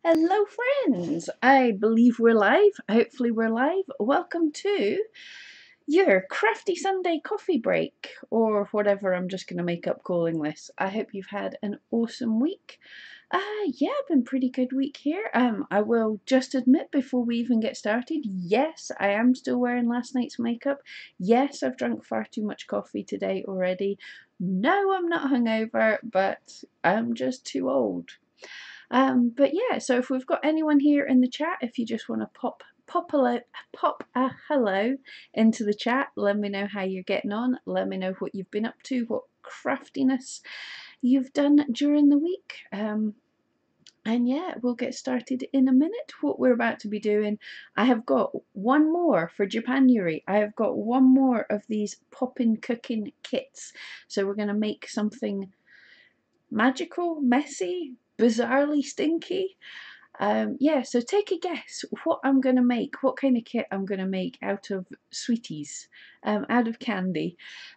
Hello, friends. I believe we're live. Hopefully, we're live. Welcome to your crafty Sunday coffee break, or whatever I'm just going to make up calling this. I hope you've had an awesome week. Yeah, been pretty good week here. I will just admit before we even get started, yes, I am still wearing last night's makeup. Yes, I've drunk far too much coffee today already. No, I'm not hungover, but I'm just too old. But yeah, so if we've got anyone here in the chat, if you just want to pop a hello into the chat, let me know how you're getting on. Let me know what you've been up to, what craftiness you've done during the week. And yeah, we'll get started in a minute. What we're about to be doing, I have got one more for Japanuary. I have got one more of these poppin' cooking kits. So we're going to make something magical, messy, bizarrely stinky. Yeah, so take a guess what I'm going to make, what kind of kit I'm going to make out of sweeties, out of candy.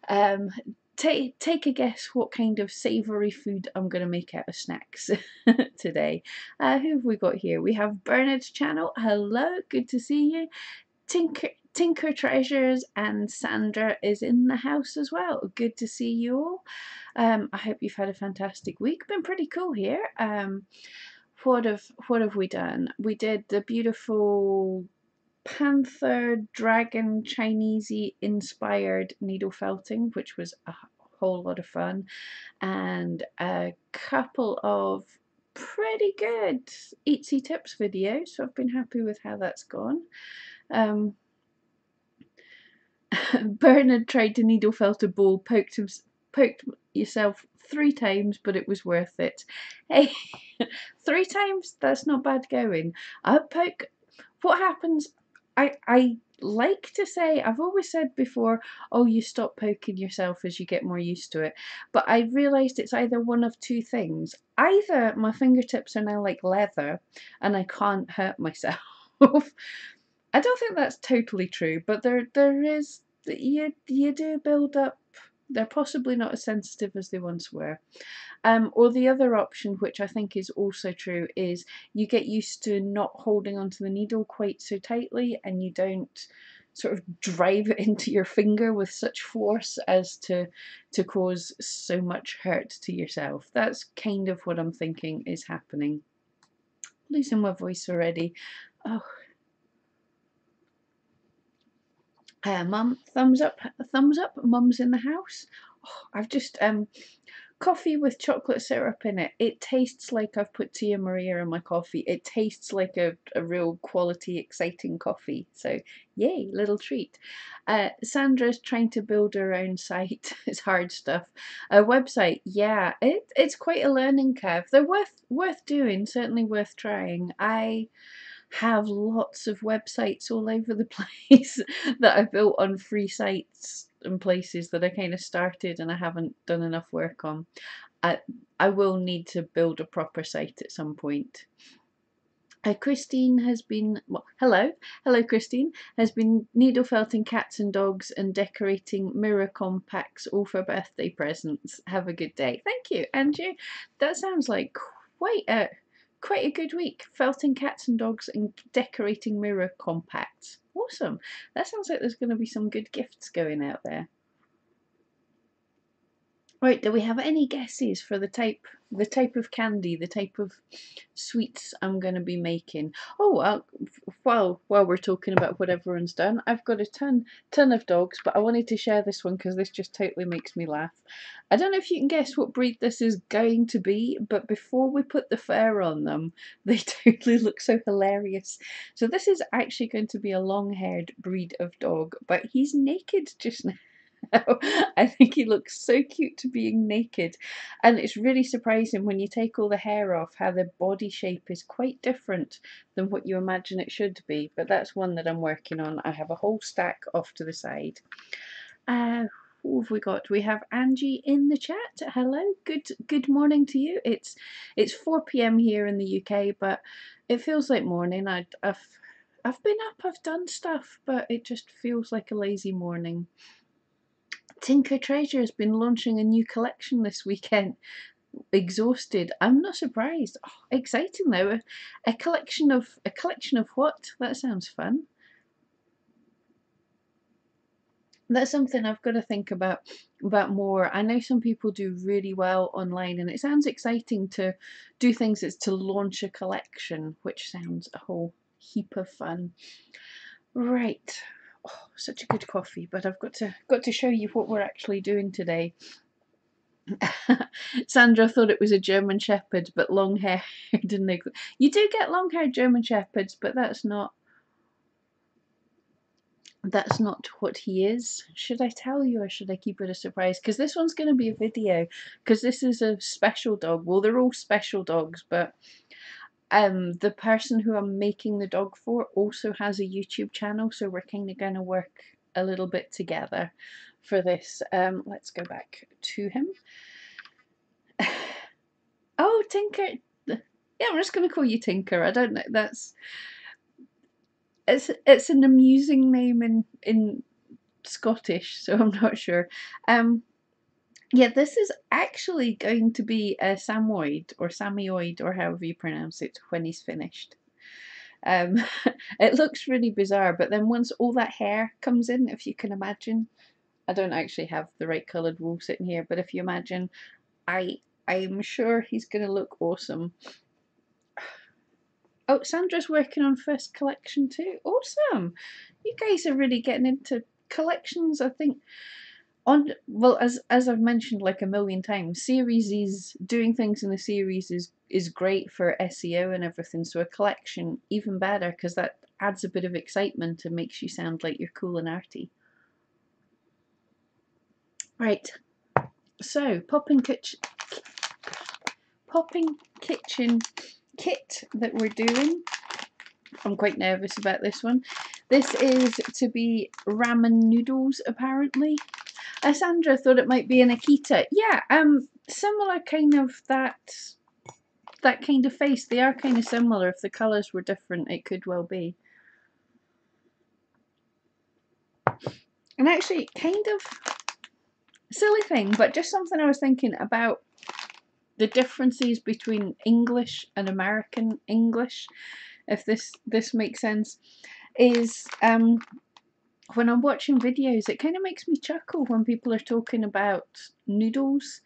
Um, take a guess what kind of savoury food I'm going to make out of snacks today. Who have we got here? We have Bernard's channel. Hello, good to see you. Tinker Treasures and Sandra is in the house as well. Good to see you all. I hope you've had a fantastic week. Been pretty cool here. What have we done? We did the beautiful panther dragon Chinesey inspired needle felting, which was a whole lot of fun, and a couple of pretty good Etsy tips videos. So I've been happy with how that's gone. Bernard tried to needle felt a ball, poked yourself 3 times, but it was worth it. Hey, 3 times? That's not bad going. What happens? I like to say, I've always said before, oh, you stop poking yourself as you get more used to it. But I realised it's either one of two things. Either my fingertips are now like leather and I can't hurt myself. I don't think that's totally true, but there is, you do build up. They're possibly not as sensitive as they once were. Or the other option, which I think is also true, is you get used to not holding onto the needle quite so tightly, and you don't sort of drive it into your finger with such force as to cause so much hurt to yourself. That's kind of what I'm thinking is happening. Losing my voice already. Oh, Mum, thumbs up, thumbs up. Mum's in the house. Oh, I've just coffee with chocolate syrup in it. It tastes like I've put Tia Maria in my coffee. It tastes like a real quality, exciting coffee. So yay, little treat. Sandra's trying to build her own site. It's hard stuff. A website, yeah, it's quite a learning curve. They're worth doing. Certainly worth trying. I have lots of websites all over the place that I built on free sites and places that I kind of started and I haven't done enough work on. I, I will need to build a proper site at some point. Christine has been, well, hello Christine, has been needle felting cats and dogs and decorating mirror compacts all for birthday presents. Have a good day. Thank you, Andrew. That sounds like quite a good week. Felting cats and dogs and decorating mirror compacts. Awesome. That sounds like there's going to be some good gifts going out there. Right, do we have any guesses for the type of candy, the type of sweets I'm going to be making? Oh, while we're talking about what everyone's done, I've got a ton of dogs, but I wanted to share this one because this just totally makes me laugh. I don't know if you can guess what breed this is going to be, but before we put the fur on them, they totally look so hilarious. So this is actually going to be a long-haired breed of dog, but he's naked just now. I think he looks so cute to being naked, and it's really surprising when you take all the hair off how the body shape is quite different than what you imagine it should be. But that's one that I'm working on. I have a whole stack off to the side. Who have we got? We have Angie in the chat. Hello, good morning to you. It's 4 p.m. here in the UK, but it feels like morning. I've been up, I've done stuff, but it just feels like a lazy morning. Tinker Treasure has been launching a new collection this weekend. exhausted. I'm not surprised. Oh, exciting though. A collection of what? That sounds fun. That's something I've got to think about more. I know some people do really well online, and it sounds exciting to do things that's to launch a collection, which sounds a whole heap of fun. Right. Oh, such a good coffee, but I've got to show you what we're actually doing today. Sandra thought it was a German Shepherd, but long haired and you do get long haired German Shepherds, but that's not what he is. Should I tell you or should I keep it a surprise? Because this one's going to be a video, because this is a special dog. Well, they're all special dogs, but the person who I'm making the dog for also has a YouTube channel, so we're kind of going to work a little bit together for this. Let's go back to him. Oh, Tinker. Yeah, I'm just going to call you Tinker. I don't know. It's an amusing name in Scottish, so I'm not sure. Yeah, this is actually going to be a Samoyed or Samioid or however you pronounce it when he's finished. It looks really bizarre, but then once all that hair comes in, if you can imagine, I don't actually have the right coloured wool sitting here, but if you imagine, I'm sure he's going to look awesome. Oh, Sandra's working on first collection too. Awesome! You guys are really getting into collections, I think. Well, as I've mentioned like a million times, doing things in a series is great for SEO and everything. So a collection even better, because that adds a bit of excitement and makes you sound like you're cool and arty. Right. So popping kitchen kit that we're doing. I'm quite nervous about this one. This is to be ramen noodles, apparently. Sandra thought it might be an Akita. Yeah, similar kind of that kind of face. They are kind of similar. If the colours were different, it could well be. And actually, kind of silly thing, but just something I was thinking about the differences between English and American English, if this makes sense, is when I'm watching videos, it kind of makes me chuckle when people are talking about noodles,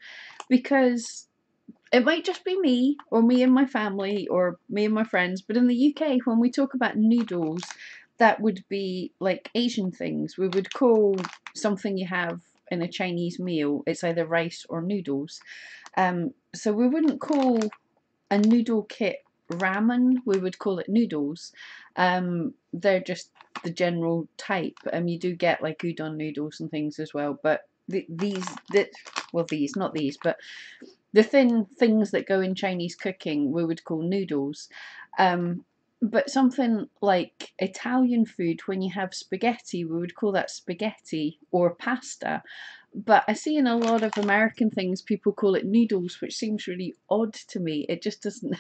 because it might just be me or me and my family or me and my friends, but in the UK, when we talk about noodles, that would be like Asian things. We would call something you have in a Chinese meal, it's either rice or noodles. So we wouldn't call a noodle kit ramen, we would call it noodles. They're just the general type. You do get like udon noodles and things as well, but these, not these, but the thin things that go in Chinese cooking, we would call noodles. But something like Italian food, when you have spaghetti, we would call that spaghetti or pasta. But I see in a lot of American things, people call it noodles, which seems really odd to me. It just doesn't,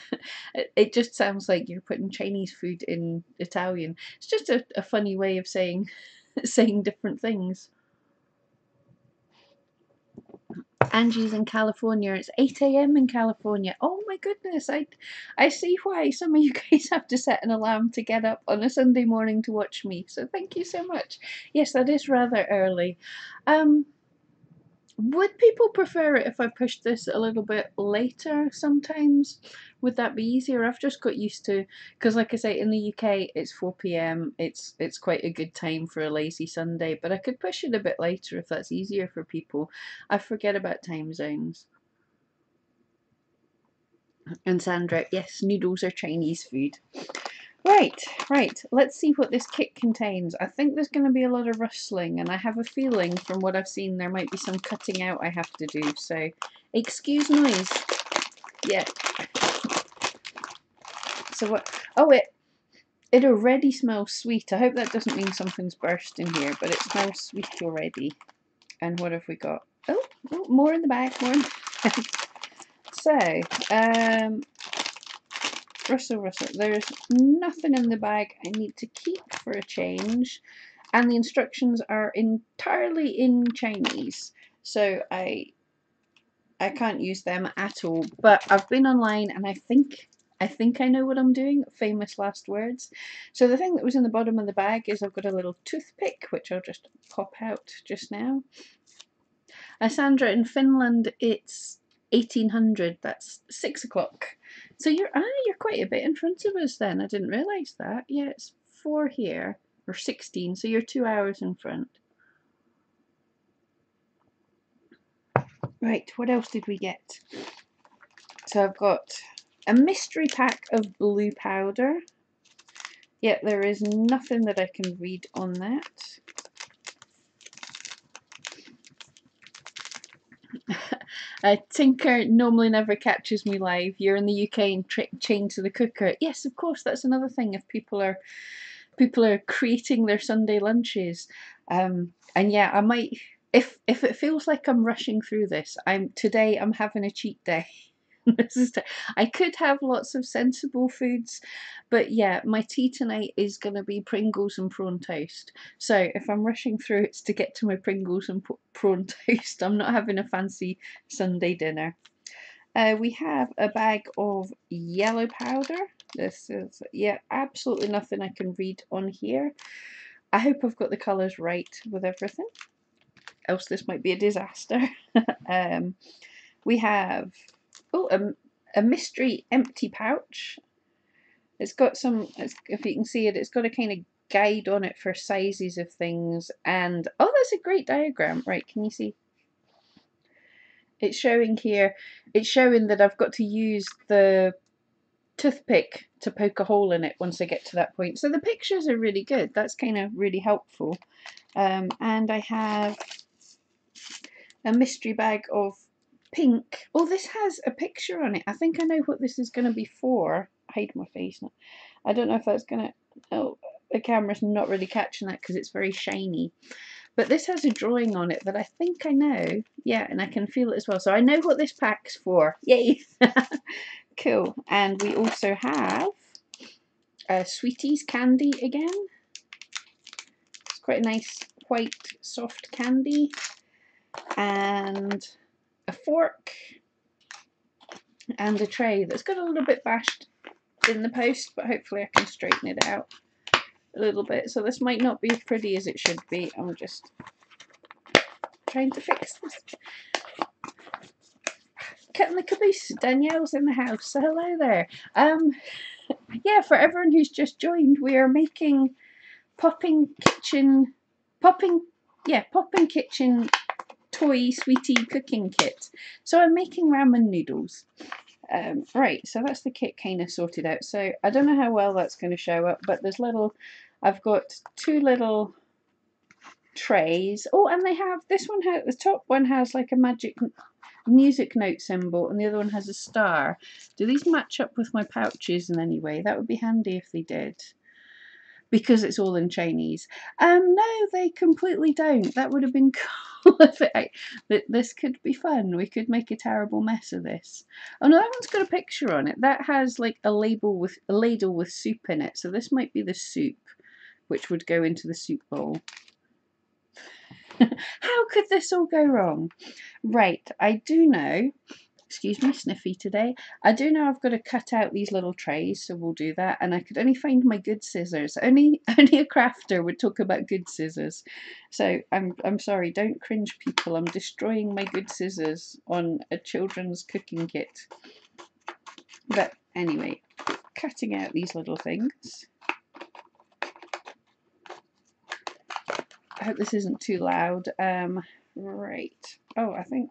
it just sounds like you're putting Chinese food in Italian. It's just a funny way of saying, saying different things. Angie's in California. It's 8 a.m. in California. Oh my goodness, I see why some of you guys have to set an alarm to get up on a Sunday morning to watch me. So thank you so much. Yes, that is rather early. Would people prefer it if I pushed this a little bit later sometimes? Would that be easier? I've just got used to, because like I say, in the UK it's 4 p.m. It's quite a good time for a lazy Sunday, but I could push it a bit later if that's easier for people. I forget about time zones. And Sandra, yes, noodles are Chinese food. Right, let's see what this kit contains. I think there's going to be a lot of rustling, and I have a feeling from what I've seen there might be some cutting out I have to do, so excuse noise. Yeah. So what? Oh, it already smells sweet. I hope that doesn't mean something's burst in here, but it smells sweet already. And what have we got? Oh, more in the bag, more in the bag. So, Russell, there's nothing in the bag I need to keep for a change, and the instructions are entirely in Chinese, so I I can't use them at all. But I've been online and I think I know what I'm doing. Famous last words. So the thing that was in the bottom of the bag is I've got a little toothpick, which I'll just pop out just now. Sandra, in Finland it's 1800. That's 6 o'clock. So you're quite a bit in front of us then. I didn't realise that. Yeah, it's 4 here, or 16. So you're 2 hours in front. Right, what else did we get? So I've got a mystery pack of blue powder. Yet there is nothing that I can read on that. Tinker normally never catches me live. You're in the UK and chained to the cooker. Yes, of course, that's another thing. If people are creating their Sunday lunches, and yeah, I might, if it feels like I'm rushing through this, I'm having a cheat day. I could have lots of sensible foods, but yeah, my tea tonight is going to be Pringles and prawn toast. So if I'm rushing through, it's to get to my Pringles and prawn toast. I'm not having a fancy Sunday dinner. We have a bag of yellow powder. This is, yeah, absolutely nothing I can read on here. I hope I've got the colours right with everything, else this might be a disaster. We have a mystery empty pouch. It's got some, if you can see it, it's got a kind of guide on it for sizes of things. And oh, that's a great diagram. Right, can you see? It's showing here, it's showing that I've got to use the toothpick to poke a hole in it once I get to that point. So the pictures are really good. That's kind of really helpful. And I have a mystery bag of pink. Oh, this has a picture on it. I think I know what this is going to be for. Hide my face now. I don't know if that's going to... Oh, the camera's not really catching that because it's very shiny. But this has a drawing on it that I think I know. Yeah, and I can feel it as well. So I know what this pack's for. Yay! Cool. And we also have Sweeties candy again. It's quite a nice white soft candy. And a fork. And a tray that's got a little bit bashed in the post, but hopefully I can straighten it out a little bit. So this might not be as pretty as it should be. I'm just trying to fix this. Cat in the caboose. Danielle's in the house. So hello there. Yeah, for everyone who's just joined, we are making popping kitchen toy sweetie cooking kit. So I'm making ramen noodles. Right, so that's the kit kind of sorted out. So I don't know how well that's going to show up, but there's I've got 2 little trays. Oh, and they have, the top one has like a magic music note symbol and the other one has a star. Do these match up with my pouches in any way? That would be handy if they did, because it's all in Chinese. No, they completely don't. That would have been cool if this could be fun. We could make a terrible mess of this. Oh no, that one's got a picture on it. That has like a ladle with soup in it. So this might be the soup, which would go into the soup bowl. How could this all go wrong? Right, I do know, excuse me, sniffy today. I do know I've got to cut out these little trays, so we'll do that. And I could only find my good scissors. Only a crafter would talk about good scissors. So I'm sorry, don't cringe, people. I'm destroying my good scissors on a children's cooking kit. But anyway, cutting out these little things. I hope this isn't too loud. Right. Oh, I think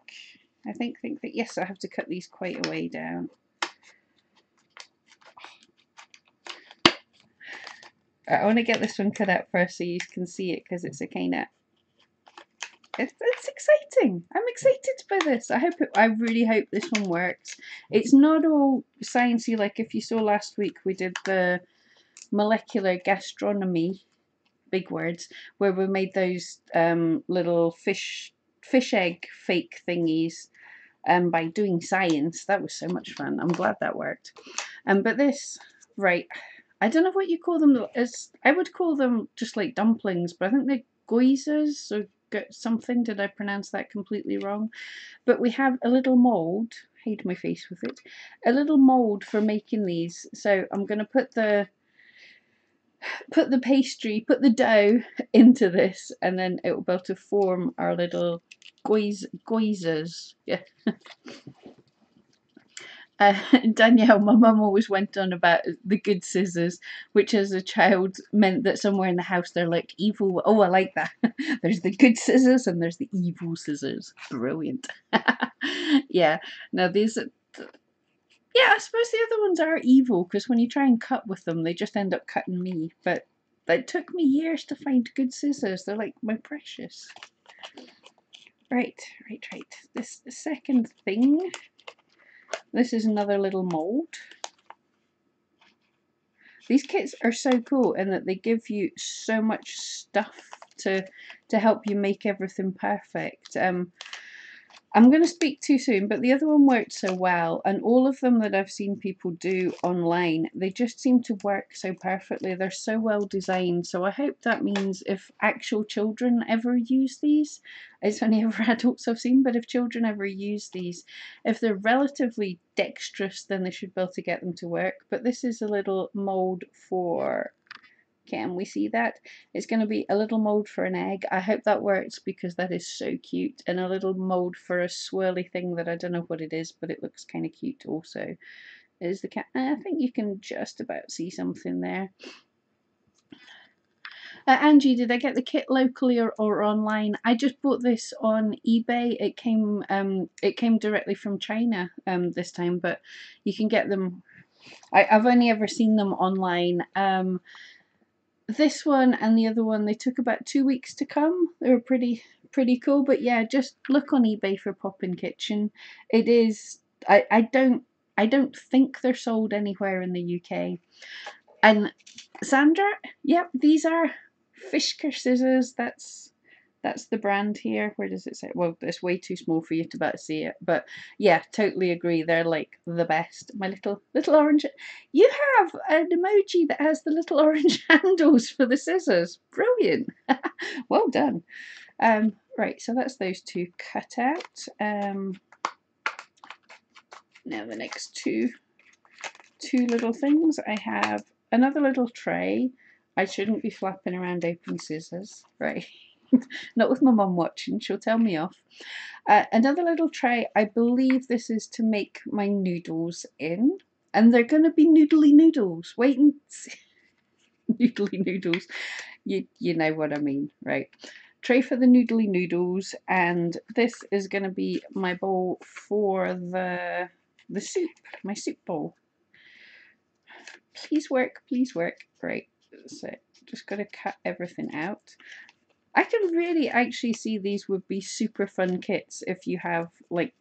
yes, I have to cut these quite a way down. I want to get this one cut out first so you can see it, because it's a kind of, it's exciting. I'm excited by this. I really hope this one works. It's not all sciencey, like if you saw last week we did the molecular gastronomy, big words, where we made those little fish egg fake thingies by doing science. That was so much fun. I'm glad that worked. But this, right, I don't know what you call them. I would call them just like dumplings, but I think they're goizers or something. Did I pronounce that completely wrong? But we have a little mould. Hide my face with it. A little mould for making these. So I'm going to put the pastry, put the dough into this, and then it will be able to form our little goizers. Yeah. Danielle, my mum always went on about the good scissors, which as a child meant that somewhere in the house they're like evil. Oh, I like that. There's the good scissors and there's the evil scissors. Brilliant. Yeah. Now these, yeah, I suppose the other ones are evil because when you try and cut with them, they just end up cutting me. But it took me years to find good scissors. They're like my precious. Right. This second thing. This is another little mould. These kits are so cool in that they give you so much stuff to help you make everything perfect. I'm going to speak too soon, but the other one worked so well, and all of them that I've seen people do online, they just seem to work so perfectly. They're so well designed, so I hope that means if actual children ever use these, it's only ever adults I've seen, but if children ever use these, if they're relatively dexterous, then they should be able to get them to work. But this is a little mould for... Can we see that? It's going to be a little mould for an egg. I hope that works because that is so cute. And a little mould for a swirly thing that I don't know what it is, but it looks kind of cute also. Is the cat? I think you can just about see something there. Angie, did I get the kit locally or online? I just bought this on eBay. It came directly from China this time, but you can get them. I've only ever seen them online. This one and the other one, they took about 2 weeks to come. They were pretty cool. But yeah, just look on eBay for Poppin Kitchen. It is. I don't think they're sold anywhere in the UK. And Sandra, yep, these are Fisker scissors. That's the brand here. Where does it say? Well, it's way too small for you to about see it. But yeah, totally agree. They're like the best. My little orange. You have an emoji that has the little orange handles for the scissors. Brilliant. Well done. Right, so that's those two cut out. Now the next two little things. I have another little tray. I shouldn't be flapping around open scissors. Right. Not with my mum watching, she'll tell me off. Another little tray, I believe this is to make my noodles in. And they're going to be noodly noodles. Wait and see. Noodly noodles. You know what I mean, right? Tray for the noodly noodles. And this is going to be my bowl for the soup, my soup bowl. Please work, please work. Right, so just got to cut everything out. I can really actually see these would be super fun kits if you have like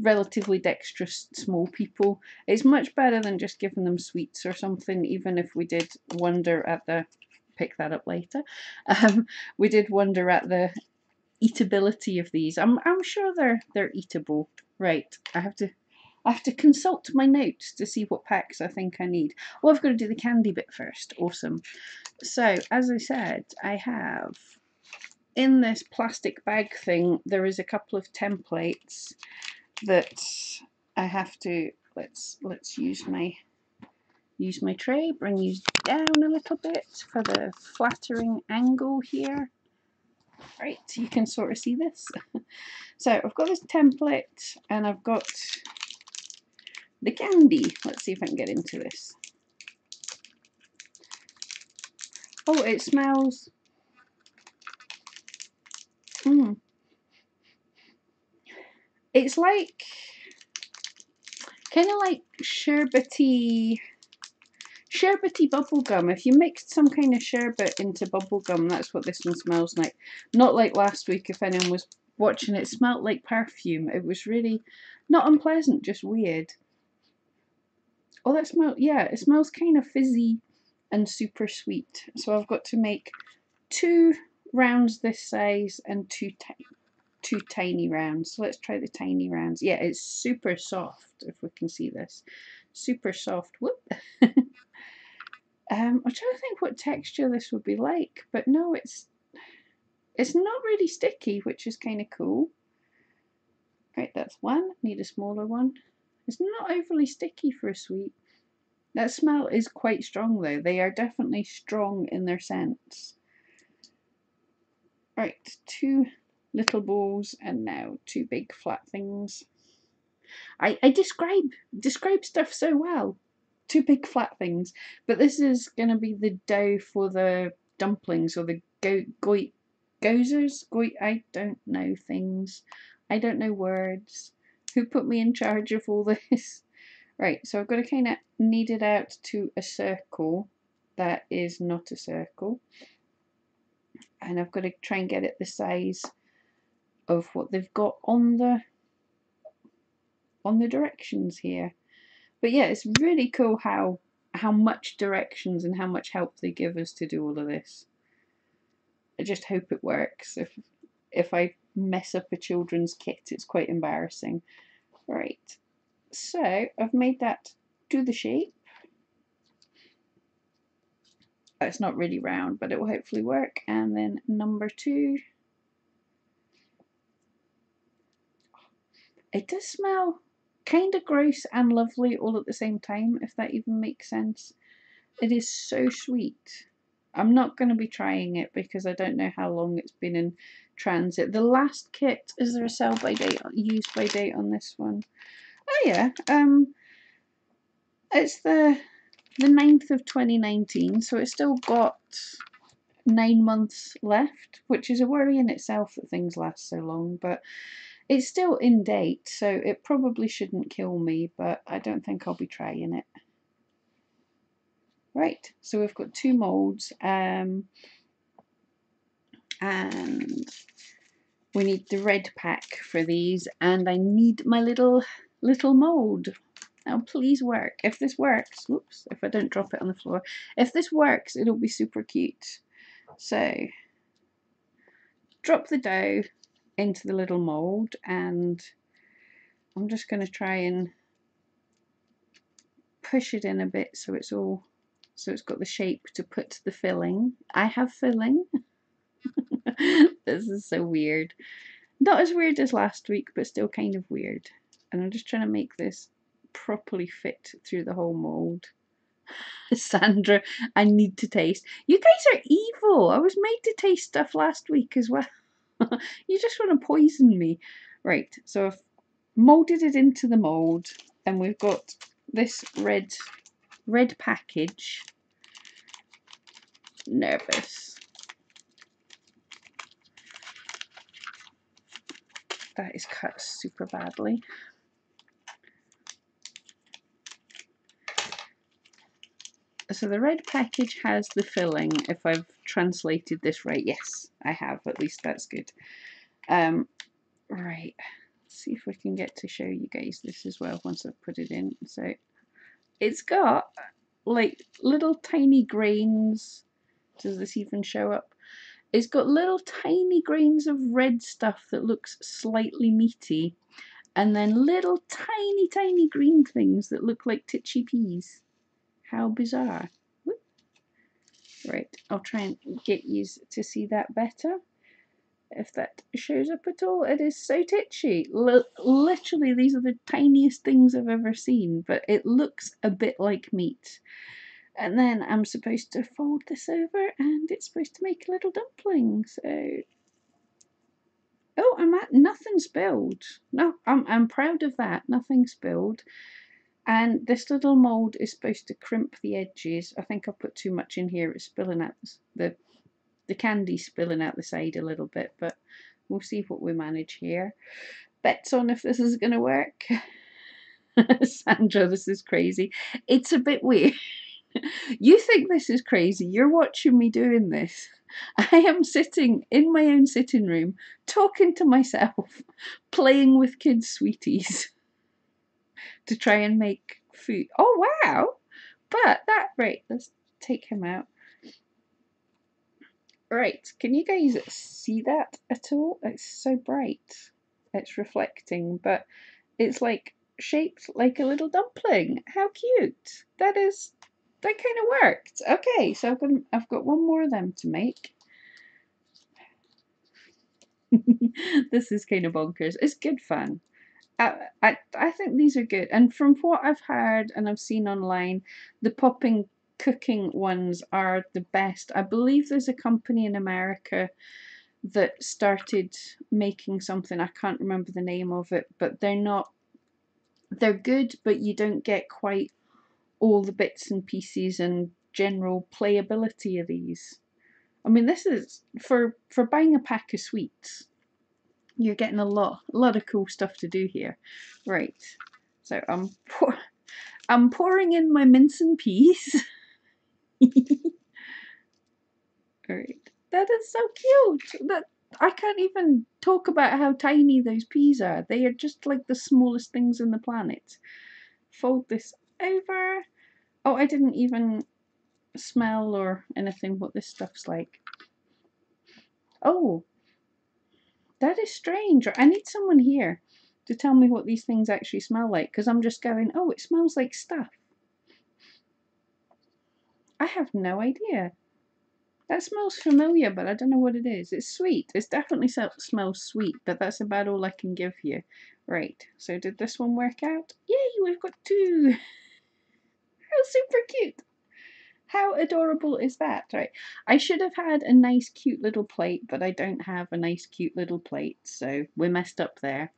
relatively dexterous small people. It's much better than just giving them sweets or something, even if we did wonder at the... pick that up later. We did wonder at the eatability of these. I'm sure they're eatable. Right, I have to consult my notes to see what packs I think I need. Oh, I've got to do the candy bit first. Awesome. So, as I said, I have in this plastic bag thing, there is a couple of templates that I have to... Let's use my tray, bring you down a little bit for the flattering angle here. Right, you can sort of see this. So I've got this template and I've got the candy. Let's see if I can get into this. Oh, it smells... It's like... kind of like sherbety bubblegum. If you mixed some kind of sherbet into bubblegum, that's what this one smells like. Not like last week, if anyone was watching. It smelled like perfume. It was really not unpleasant, just weird. Oh, that smells... yeah, it smells kind of fizzy and super sweet. So I've got to make 2 rounds this size and 2 tiny rounds. So let's try the tiny rounds. Yeah, it's super soft, if we can see this. Super soft. Whoop. I'm trying to think what texture this would be like, but no, it's It's not really sticky, which is kind of cool. Right, that's one. Need a smaller one. It's not overly sticky for a sweet. That smell is quite strong though. They are definitely strong in their scents. Right, 2 little balls and now 2 big flat things. I describe stuff so well. 2 big flat things. But this is going to be the dough for the dumplings or the gozers. I don't know things. I don't know words. Who put me in charge of all this? Right, so I've got to kind of knead it out to a circle that is not a circle. And I've got to try and get it the size of what they've got on the directions here. But yeah, it's really cool how much directions and how much help they give us to do all of this. I just hope it works. If I mess up a children's kit, it's quite embarrassing. Right, so I've made that to the shape. It's not really round, but it will hopefully work. And then number 2. It does smell kind of gross and lovely all at the same time, if that even makes sense. It is so sweet. I'm not going to be trying it because I don't know how long it's been in transit. The last kit, is there a sell by date, use by date on this one? Oh yeah, it's the 9th of 2019, so it's still got 9 months left, which is a worry in itself that things last so long, but it's still in date, so it probably shouldn't kill me, but I don't think I'll be trying it. Right, so we've got 2 moulds, and we need the red pack for these, and I need my little mould. Now please work. If this works, whoops, if I don't drop it on the floor, if this works, it'll be super cute. So drop the dough into the little mould, and I'm just going to try and push it in a bit so it's got the shape to put the filling. I have filling. This is so weird. Not as weird as last week, but still kind of weird. And I'm just trying to make this properly fit through the whole mould. Sandra, I need to taste. You guys are evil. I was made to taste stuff last week as well. You just want to poison me. Right, so I've moulded it into the mould, and we've got this red package. Nervous. That is cut super badly. So the red package has the filling, if I've translated this right. Yes, I have, at least that's good. Right, let's see if we can get to show you guys this as well once I've put it in. So it's got like little tiny grains. Does this even show up? It's got little tiny grains of red stuff that looks slightly meaty, and then little tiny green things that look like titchy peas. How bizarre. Whoop. Right, I'll try and get you to see that better. If that shows up at all, it is so titchy. Literally, these are the tiniest things I've ever seen, but it looks a bit like meat. And then I'm supposed to fold this over, and it's supposed to make a little dumpling. So, oh, nothing spilled. No, I'm proud of that. Nothing spilled. And this little mould is supposed to crimp the edges. I think I put too much in here. It's spilling out the candy spilling out the side a little bit, but we'll see what we manage here. Bets on if this is going to work. Sandra, this is crazy. It's a bit weird. You think this is crazy. You're watching me doing this. I am sitting in my own sitting room, talking to myself, playing with kids' sweeties to try and make food. Oh, wow. But right, let's take him out. Right, can you guys see that at all? It's so bright. It's reflecting, but it's like shaped like a little dumpling. How cute. That kind of worked. Okay, so I've got one more of them to make. This is kind of bonkers. It's good fun. I think these are good. And from what I've heard and I've seen online, the popping cooking ones are the best. I believe there's a company in America that started making something. I can't remember the name of it, but they're good, but you don't get quite all the bits and pieces and general playability of these. I mean, this is for buying a pack of sweets. You're getting a lot of cool stuff to do here. Right. So I'm pouring in my mince and peas. Alright. That is so cute. That I can't even talk about how tiny those peas are. They are just like the smallest things in the planet. Fold this over. Oh, I didn't even smell or anything what this stuff's like. Oh, that is strange. I need someone here to tell me what these things actually smell like, because I'm just going, oh, it smells like stuff. I have no idea. That smells familiar, but I don't know what it is. It's sweet. It definitely smells sweet, but that's about all I can give you. Right, so did this one work out? Yay, we've got two. How super cute. How adorable is that? Right, I should have had a nice cute little plate, but I don't have a nice cute little plate, so we messed up there.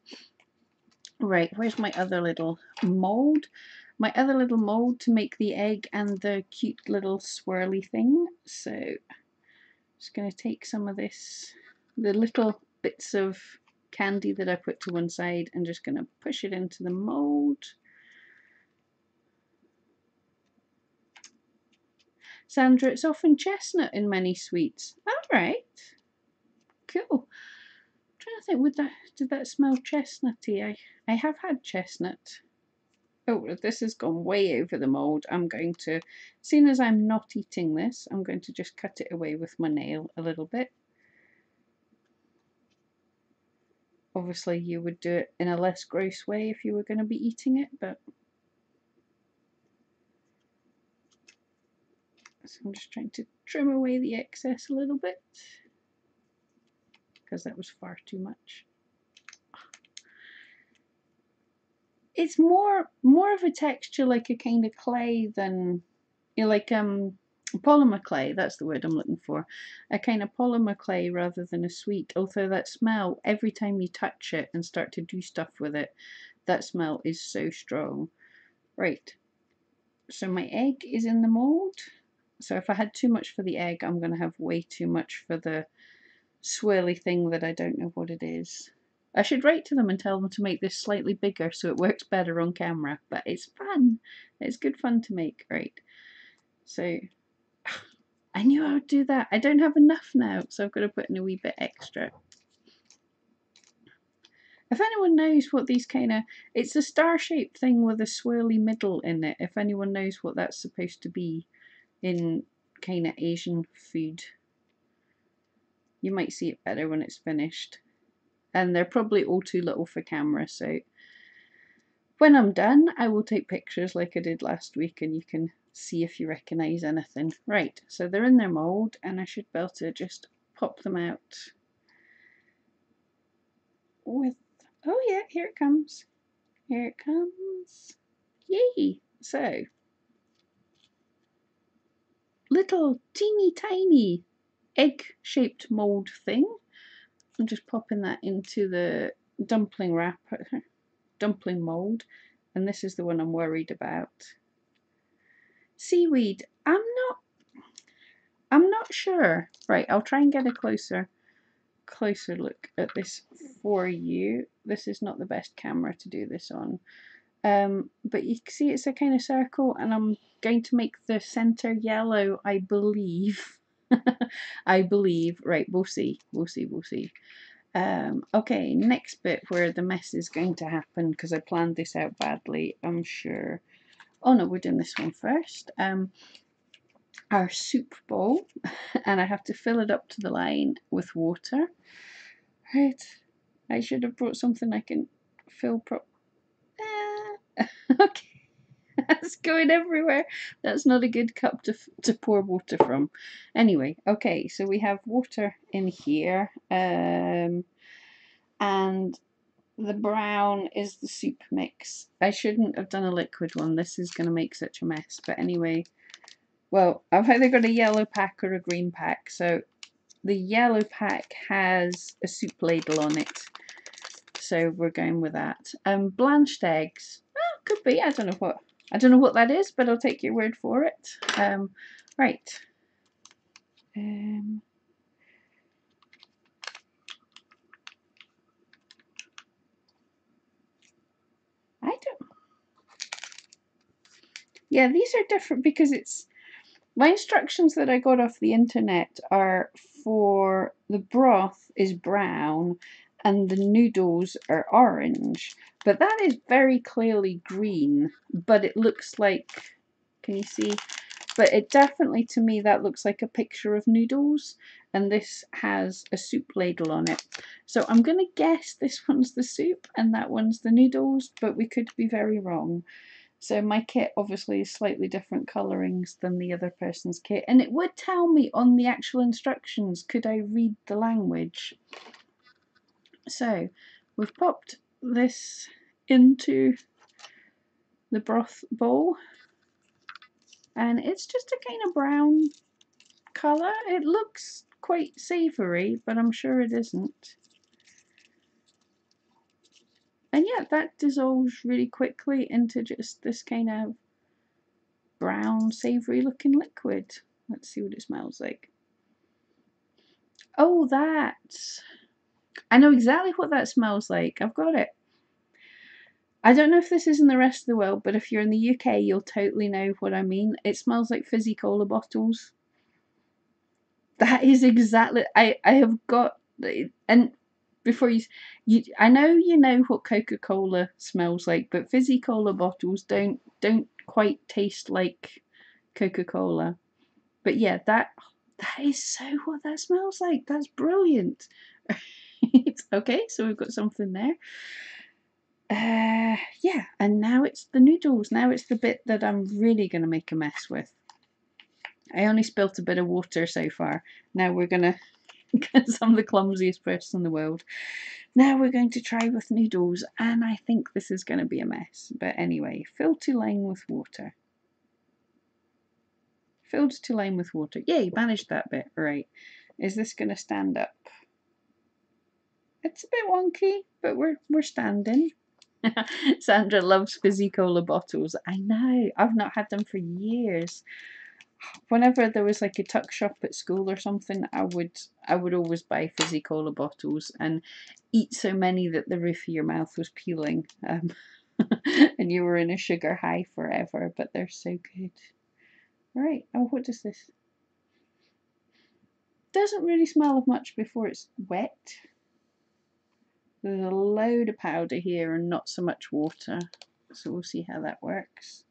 Right, where's my other little mold? My other little mold to make the egg and the cute little swirly thing. So just going to take some of this, the little bits of candy that I put to one side, and just going to push it into the mold. Sandra, it's often chestnut in many sweets. Alright. Cool. I'm trying to think, did that smell chestnutty? I have had chestnut. Oh, this has gone way over the mould. I'm going to, seeing as I'm not eating this, I'm going to just cut it away with my nail a little bit. Obviously, you would do it in a less gross way if you were going to be eating it, but so I'm just trying to trim away the excess a little bit because that was far too much. It's more of a texture like a kind of clay than, you know, like polymer clay. That's the word I'm looking for. A kind of polymer clay rather than a sweet. Although that smell, every time you touch it and start to do stuff with it, that smell is so strong. Right. So my egg is in the mold. So if I had too much for the egg, I'm going to have way too much for the swirly thing that I don't know what it is. I should write to them and tell them to make this slightly bigger so it works better on camera, but it's fun. It's good fun to make, right? So I knew I would do that. I don't have enough now, so I've got to put in a wee bit extra. If anyone knows what these kind of, it's a star-shaped thing with a swirly middle in it. If anyone knows what that's supposed to be in kind of Asian food, you might see it better when it's finished. And they're probably all too little for camera, so when I'm done, I will take pictures like I did last week and you can see if you recognise anything. Right, so they're in their mould and I should be able to just pop them out with, oh yeah, here it comes. Here it comes. Yay! So, little teeny tiny egg-shaped mould thing. I'm just popping that into the dumpling wrapper, dumpling mould, and this is the one I'm worried about. Seaweed. I'm not sure. Right, I'll try and get a closer look at this for you. This is not the best camera to do this on. But you can see it's a kind of circle, and I'm going to make the center yellow, I believe. I believe. Right, we'll see. Okay, next bit where the mess is going to happen, because I planned this out badly, I'm sure. Oh no, we're doing this one first. Our soup bowl, and I have to fill it up to the line with water. Right, I should have brought something I can fill okay, that's going everywhere. That's not a good cup to pour water from. Anyway, okay, so we have water in here. and the brown is the soup mix. I shouldn't have done a liquid one. This is going to make such a mess. But anyway, well, I've either got a yellow pack or a green pack. So the yellow pack has a soup ladle on it. So we're going with that. Blanched eggs. Oh, could be. I don't know what that is, but I'll take your word for it. Right. I don't. Yeah, these are different because it's my instructions that I got off the internet are for the broth is brown and the noodles are orange, but that is very clearly green, but it looks like, can you see? But it definitely, to me, that looks like a picture of noodles, and this has a soup ladle on it. So I'm going to guess this one's the soup and that one's the noodles, but we could be very wrong. So my kit obviously is slightly different colourings than the other person's kit. And it would tell me on the actual instructions, could I read the language? So we've popped this into the broth bowl. And it's just a kind of brown colour. It looks quite savoury, but I'm sure it isn't. And yeah, that dissolves really quickly into just this kind of brown, savoury looking liquid. Let's see what it smells like. Oh, that's... I know exactly what that smells like. I've got it. I don't know if this is in the rest of the world, but if you're in the UK, you'll totally know what I mean. It smells like fizzy cola bottles. That is exactly... I have got... And before you I know you know what Coca-Cola smells like, but fizzy cola bottles don't quite taste like Coca-Cola. But yeah, that is so what that smells like. That's brilliant. Okay, so we've got something there. Yeah, and now it's the noodles. Now it's the bit that I'm really going to make a mess with. I only spilt a bit of water so far. Now we're going to because I'm the clumsiest person in the world. Now we're going to try with noodles, and I think this is going to be a mess. But anyway, fill to line with water. Filled to line with water. Yay, managed that bit. Right. Is this going to stand up? It's a bit wonky, but we're standing. Sandra loves fizzy cola bottles. I know. I've not had them for years. Whenever there was like a tuck shop at school or something, I would always buy fizzy cola bottles and eat so many that the roof of your mouth was peeling, and you were in a sugar high forever. But they're so good. Right. Oh, what is this? Doesn't really smell of much before it's wet. There's a load of powder here and not so much water. So we'll see how that works.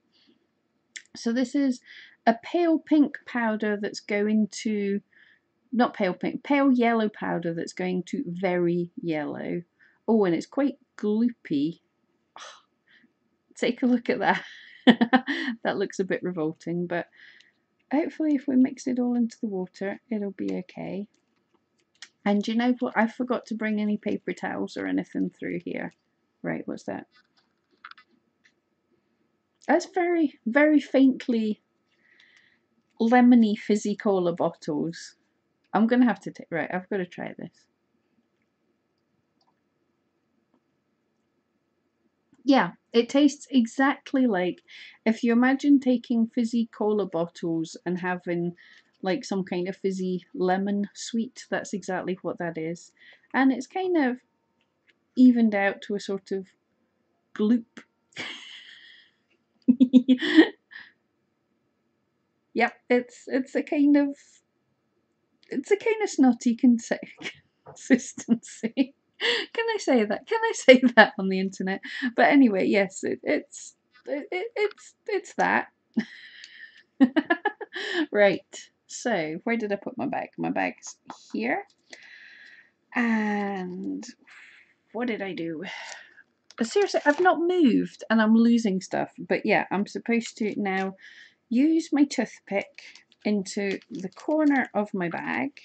So this is a pale pink powder that's going to, not pale pink, pale yellow powder that's going to very yellow. Oh, and it's quite gloopy. Oh, take a look at that. That looks a bit revolting, but hopefully if we mix it all into the water, it'll be okay. And you know what? I forgot to bring any paper towels or anything through here. Right, what's that? That's very, very faintly lemony fizzy cola bottles. I'm going to have to take... Right, I've got to try this. Yeah, it tastes exactly like... If you imagine taking fizzy cola bottles and having like some kind of fizzy lemon sweet, that's exactly what that is. And it's kind of evened out to a sort of gloop. Yep, it's a kind of snotty consistency. Can I say that? Can I say that on the internet? But anyway, yes, it's that. Right. So where did I put my bag? My bag's here. And what did I do? Seriously, I've not moved and I'm losing stuff. But yeah, I'm supposed to now use my toothpick into the corner of my bag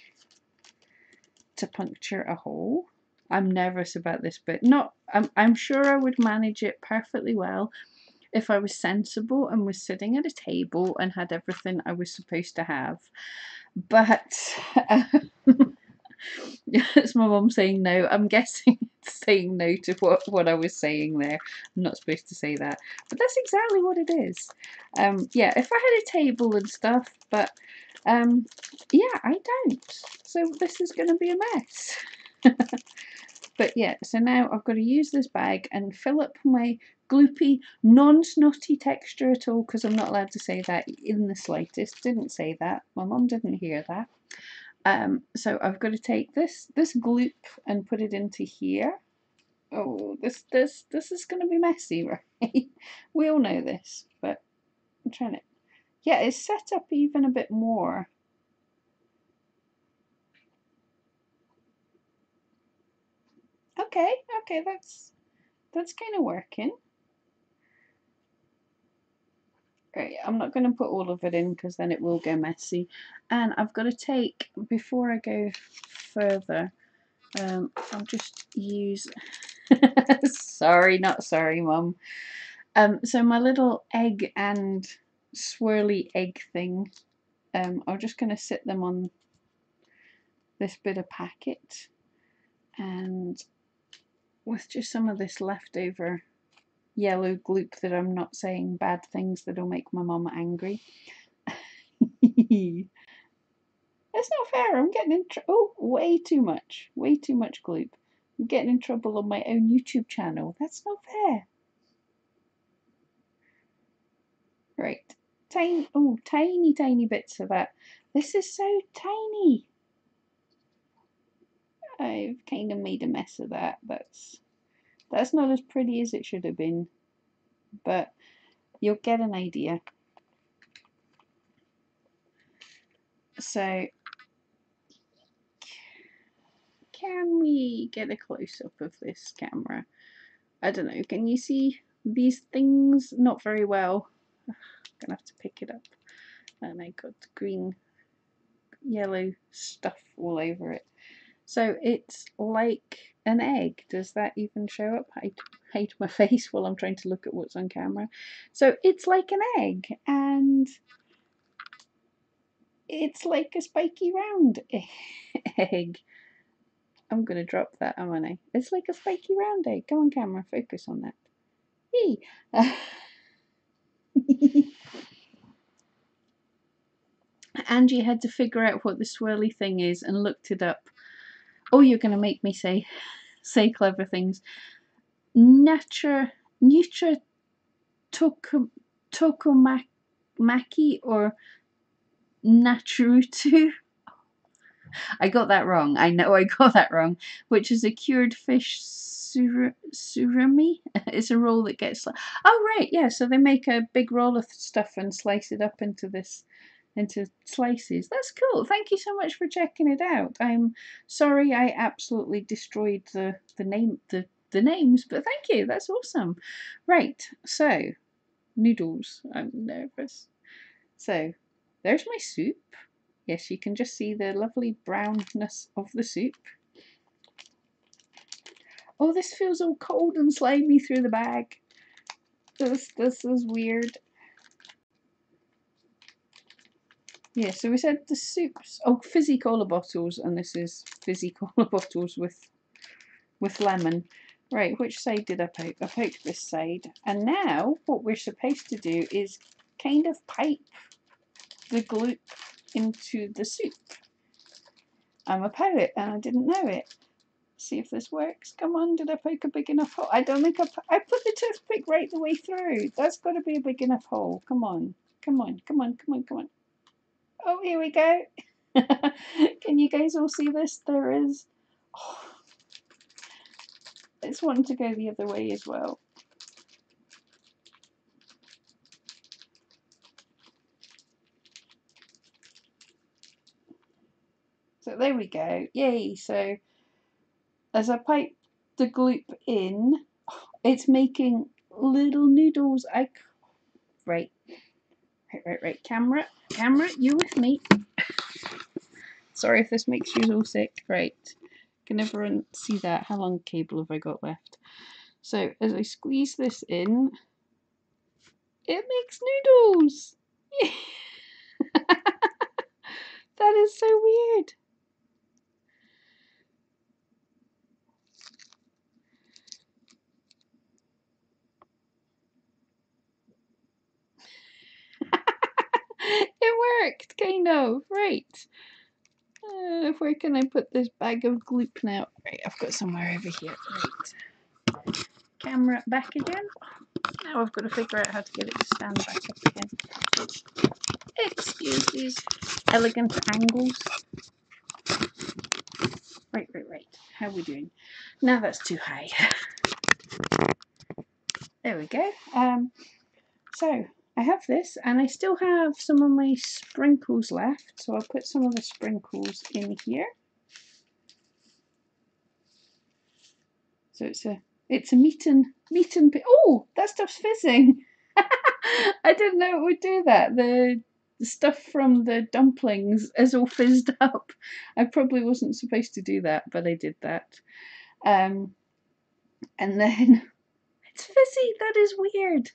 to puncture a hole. I'm nervous about this bit. Not, I'm sure I would manage it perfectly well if I was sensible and was sitting at a table and had everything I was supposed to have. But it's my mum saying no. I'm guessing it's saying no to what I was saying there. I'm not supposed to say that, but that's exactly what it is. Yeah, if I had a table and stuff, but yeah, I don't. So this is going to be a mess. But yeah, so now I've got to use this bag and fill up my gloopy, non-snotty texture at all, because I'm not allowed to say that in the slightest. Didn't say that. My mum didn't hear that. So I've got to take this gloop and put it into here. Oh, this is going to be messy, right? We all know this, but I'm trying to. Yeah, it's set up even a bit more. Okay, that's kind of working. Right, I'm not going to put all of it in because then it will go messy. And I've got to take, before I go further, I'll just use, sorry, not sorry, Mum. So my little egg and swirly egg thing, I'm just going to sit them on this bit of packet, and with just some of this leftover yellow gloop that I'm not saying bad things that'll make my mum angry. That's not fair. I'm getting in oh, way too much gloop. I'm getting in trouble on my own YouTube channel. That's not fair. Right. Tiny bits of that. This is so tiny. I've kind of made a mess of that. That's not as pretty as it should have been, but you'll get an idea. So, can we get a close-up of this camera? I don't know, can you see these things? Not very well. I'm gonna have to pick it up. And I got green, yellow stuff all over it. So it's like an egg. Does that even show up? I hide my face while I'm trying to look at what's on camera. So it's like an egg, and it's like a spiky round egg. I'm gonna drop that, aren't I? It's like a spiky round egg. Come on, camera, focus on that. Hey. Angie had to figure out what the swirly thing is and looked it up. Oh, you're gonna make me say clever things. Nutra tokomaki or Natrutu. I got that wrong. I know I got that wrong. Which is a cured fish surimi. It's a roll that gets. Oh right, yeah. So they make a big roll of stuff and slice it up into slices. That's cool. Thank you so much for checking it out. I'm sorry I absolutely destroyed the names, but thank you. That's awesome. Right. So noodles. I'm nervous. So there's my soup. Yes, you can just see the lovely brownness of the soup. Oh, this feels all cold and slimy through the bag. This is weird. Yeah, so we said the soups. Oh, fizzy cola bottles, and this is fizzy cola bottles with lemon. Right, which side did I poke? I poked this side. And now what we're supposed to do is kind of pipe the gloop into the soup. I'm a poet and I didn't know it. See if this works. Come on, did I poke a big enough hole? I don't think I put the toothpick right the way through. That's got to be a big enough hole. Come on. Come on, come on, come on, come on. Oh, here we go. Can you guys all see this? There is. Oh, it's wanting to go the other way as well. So there we go. Yay. So as I pipe the gloop in, it's making little noodles. Right. Right. Camera, you with me. Sorry if this makes you all sick. Right. Can everyone see that? How long cable have I got left? So as I squeeze this in, it makes noodles. That is so weird. It worked, kind of. Right. Where can I put this bag of gloop now? Right, I've got somewhere over here. Right. Camera back again. Now I've got to figure out how to get it to stand back up again. Excuse these elegant angles. Right. How are we doing? Now that's too high. There we go. So I have this, and I still have some of my sprinkles left. So I'll put some of the sprinkles in here. So it's a meat and oh, that stuff's fizzing. I didn't know it would do that. The stuff from the dumplings is all fizzed up. I probably wasn't supposed to do that, but I did that. And then it's fizzy. That is weird.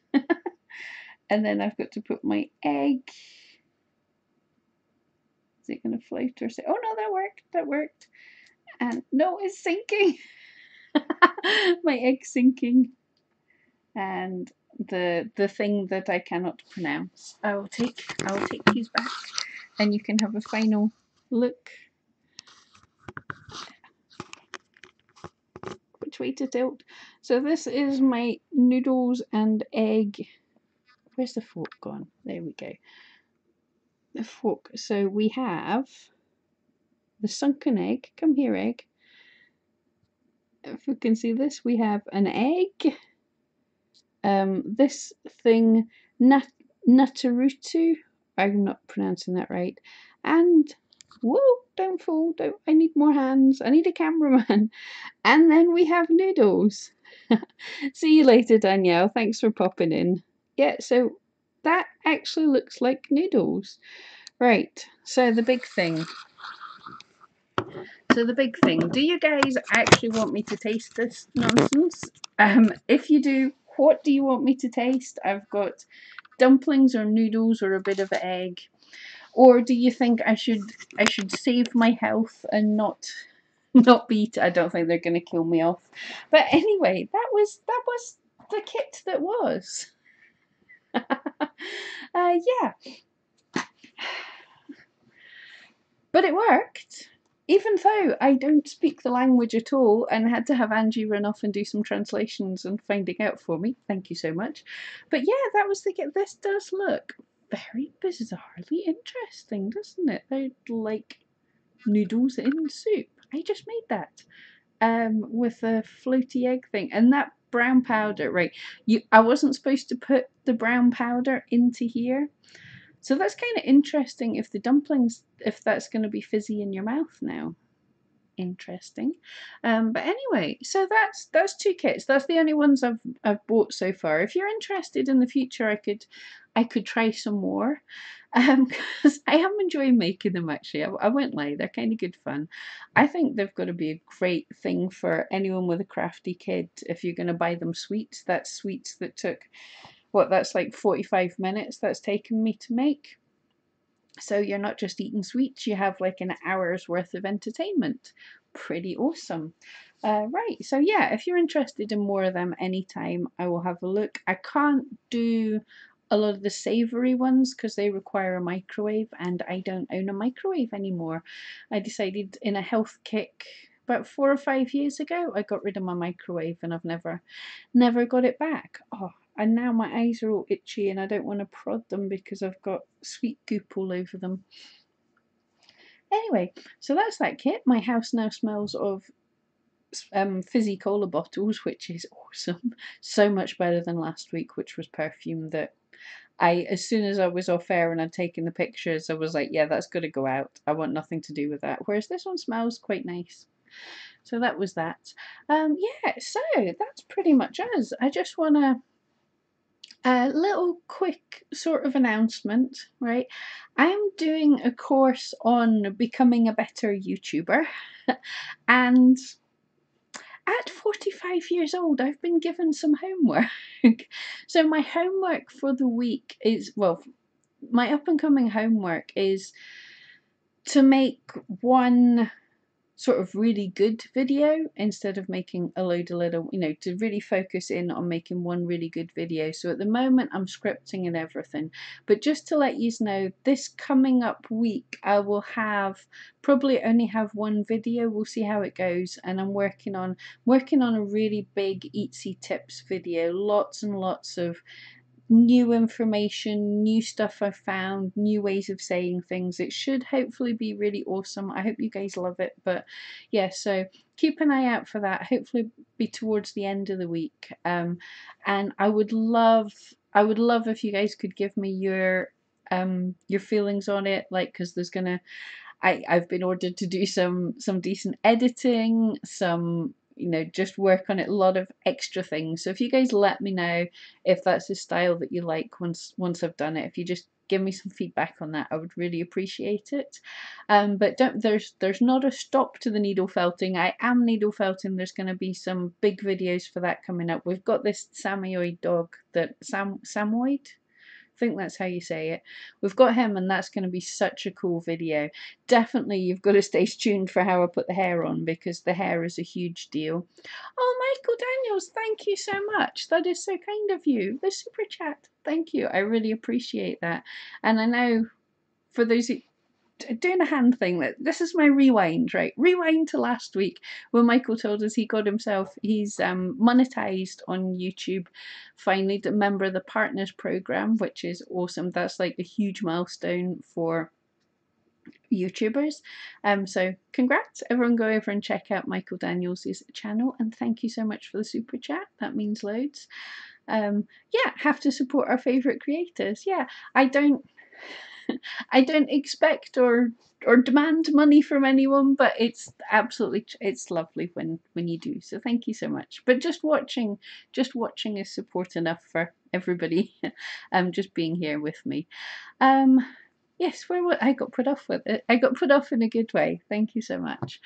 And then I've got to put my egg. Is it going to float or say? Oh no, that worked. That worked. And no, it's sinking. My egg's sinking. And the thing that I cannot pronounce. I'll take these back, and you can have a final look. Which way to tilt? So this is my noodles and egg. Where's the fork gone? There we go. The fork. So we have the sunken egg. Come here, egg. If we can see this, we have an egg. This thing, Natarutu. I'm not pronouncing that right. And whoa, don't fall! Don't. I need more hands. I need a cameraman. And then we have noodles. See you later, Danielle. Thanks for popping in. Yeah, so that actually looks like noodles. Right, so the big thing. Do you guys actually want me to taste this nonsense? If you do, what do you want me to taste? I've got dumplings or noodles or a bit of egg. Or do you think I should save my health and not beat? I don't think they're going to kill me off. But anyway, that was the kit that was. Yeah. But it worked. Even though I don't speak the language at all and had to have Angie run off and do some translations and finding out for me. Thank you so much. But yeah, that was the kit. This does look very bizarrely interesting, doesn't it? They're like noodles in soup. I just made that. With a floaty egg thing. And that brown powder, right? I wasn't supposed to put the brown powder into here. So that's kind of interesting if the dumplings, if that's going to be fizzy in your mouth now. Interesting. But anyway, so that's two kits. That's the only ones I've bought so far. If you're interested in the future, I could try some more. Because I am enjoying making them actually. I won't lie, they're kind of good fun. I think they've got to be a great thing for anyone with a crafty kid. If you're going to buy them sweets, that's sweets that took that's like 45 minutes that's taken me to make. So you're not just eating sweets, you have like an hour's worth of entertainment. Pretty awesome. Right, so yeah, if you're interested in more of them anytime, I will have a look. I can't do a lot of the savoury ones because they require a microwave, and I don't own a microwave anymore. I decided in a health kick about 4 or 5 years ago, I got rid of my microwave, and I've never got it back. Oh, and now my eyes are all itchy and I don't want to prod them because I've got sweet goop all over them. Anyway, so that's that kit. My house now smells of fizzy cola bottles, which is awesome. So much better than last week, which was perfume that as soon as I was off air and I'd taken the pictures, I was like, yeah, that's got to go out. I want nothing to do with that. Whereas this one smells quite nice. So that was that. Yeah, so that's pretty much us. I just want to A little quick sort of announcement, right? I'm doing a course on becoming a better YouTuber, and at 45 years old, I've been given some homework. So, my homework for the week is, well, my up and coming homework is to make one sort of really good video instead of making a load of little, to really focus in on making one really good video. So at the moment I'm scripting and everything, but just to let you know, this coming up week I will probably only have one video. We'll see how it goes, and I'm working on a really big Etsy tips video, lots and lots of new information, new stuff I've found, new ways of saying things. It should hopefully be really awesome. I hope you guys love it. But yeah, so keep an eye out for that. Hopefully be towards the end of the week. And I would love if you guys could give me your feelings on it, like, because there's gonna I've been ordered to do some decent editing, some just work on it, a lot of extra things. So if you guys let me know if that's the style that you like once I've done it, if you just give me some feedback on that, I would really appreciate it. But there's not a stop to the needle felting. I am needle felting. There's going to be some big videos for that coming up. We've got this Samoyed dog Samoyed, I think that's how you say it. We've got him, and that's going to be such a cool video. Definitely you've got to stay tuned for how I put the hair on, because the hair is a huge deal. Oh, Michael Daniels, thank you so much. That is so kind of you. The super chat. Thank you. I really appreciate that. And I know for those who doing a hand thing, that this is my rewind, right? Rewind to last week when Michael told us he's monetized on YouTube, finally, a member of the Partners program, which is awesome. That's like a huge milestone for YouTubers. So congrats, everyone. Go over and check out Michael Daniels' channel, and thank you so much for the super chat. That means loads. Yeah, have to support our favorite creators. Yeah, I don't expect or demand money from anyone, but it's lovely when you do. So thank you so much. But just watching is support enough for everybody. Just being here with me. Yes, I got put off with it. I got put off in a good way. Thank you so much.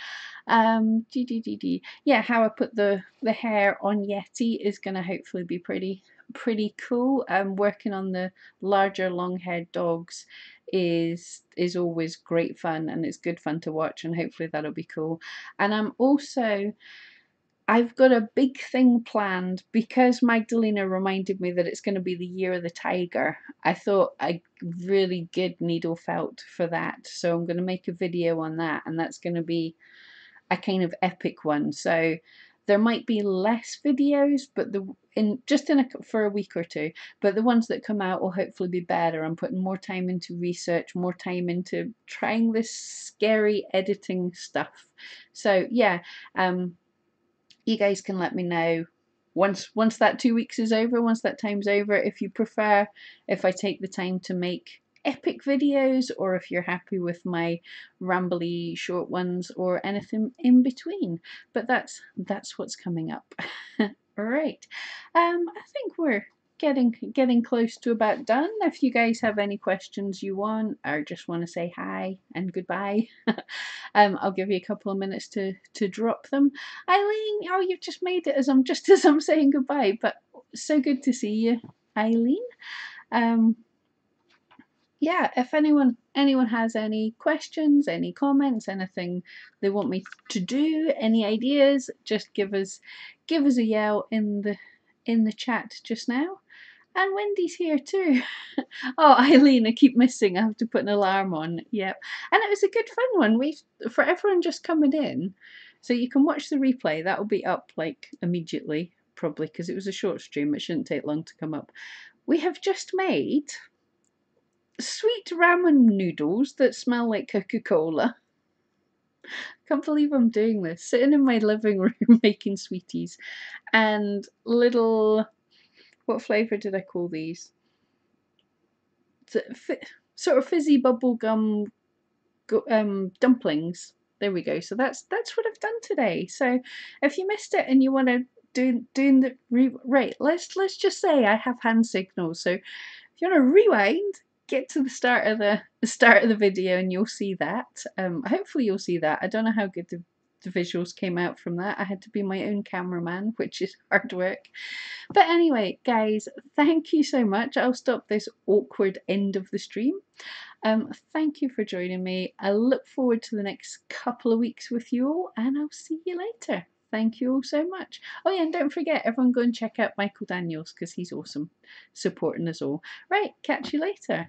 Yeah, how I put the hair on Yeti is going to hopefully be pretty cool. Working on the larger long-haired dogs is always great fun, and it's good fun to watch, and hopefully that'll be cool. And I've got a big thing planned, because Magdalena reminded me that it's going to be the year of the tiger. I thought I really good needle felt for that, so I'm going to make a video on that, and that's going to be a kind of epic one. So there might be less videos, but for a week or two. But the ones that come out will hopefully be better. I'm putting more time into research, more time into trying this scary editing stuff. So yeah, you guys can let me know once that 2 weeks is over, once that time's over, if you prefer if I take the time to make epic videos, or if you're happy with my rambly short ones, or anything in between. But that's what's coming up. All right. I think we're getting close to about done. If you guys have any questions you want, or just want to say hi and goodbye, I'll give you a couple of minutes to drop them. Eileen, oh, you've just made it as I'm saying goodbye, but so good to see you, Eileen. Yeah, if anyone has any questions, any comments, anything they want me to do, any ideas, just give us a yell in the chat just now. And Wendy's here too. Oh, Eileen, I keep missing. I have to put an alarm on. Yep. And it was a good fun one. For everyone just coming in, so you can watch the replay. That will be up like immediately, probably, because it was a short stream. It shouldn't take long to come up. We have just made sweet ramen noodles that smell like Coca-Cola. Can't believe I'm doing this. Sitting in my living room making sweeties. And little, what flavour did I call these? Sort of fizzy bubblegum dumplings. There we go. So that's what I've done today. So if you missed it and you want to doing the right. Let's just say I have hand signals. So if you want to rewind, get to the start of the video, and you'll see that. Hopefully you'll see that. I don't know how good the visuals came out from that. I had to be my own cameraman, which is hard work. But anyway, guys, thank you so much. I'll stop this awkward end of the stream. Thank you for joining me. I look forward to the next couple of weeks with you all, and I'll see you later. Thank you all so much. Oh yeah, and don't forget, everyone go and check out Michael Daniels, because he's awesome, supporting us all. Right, catch you later.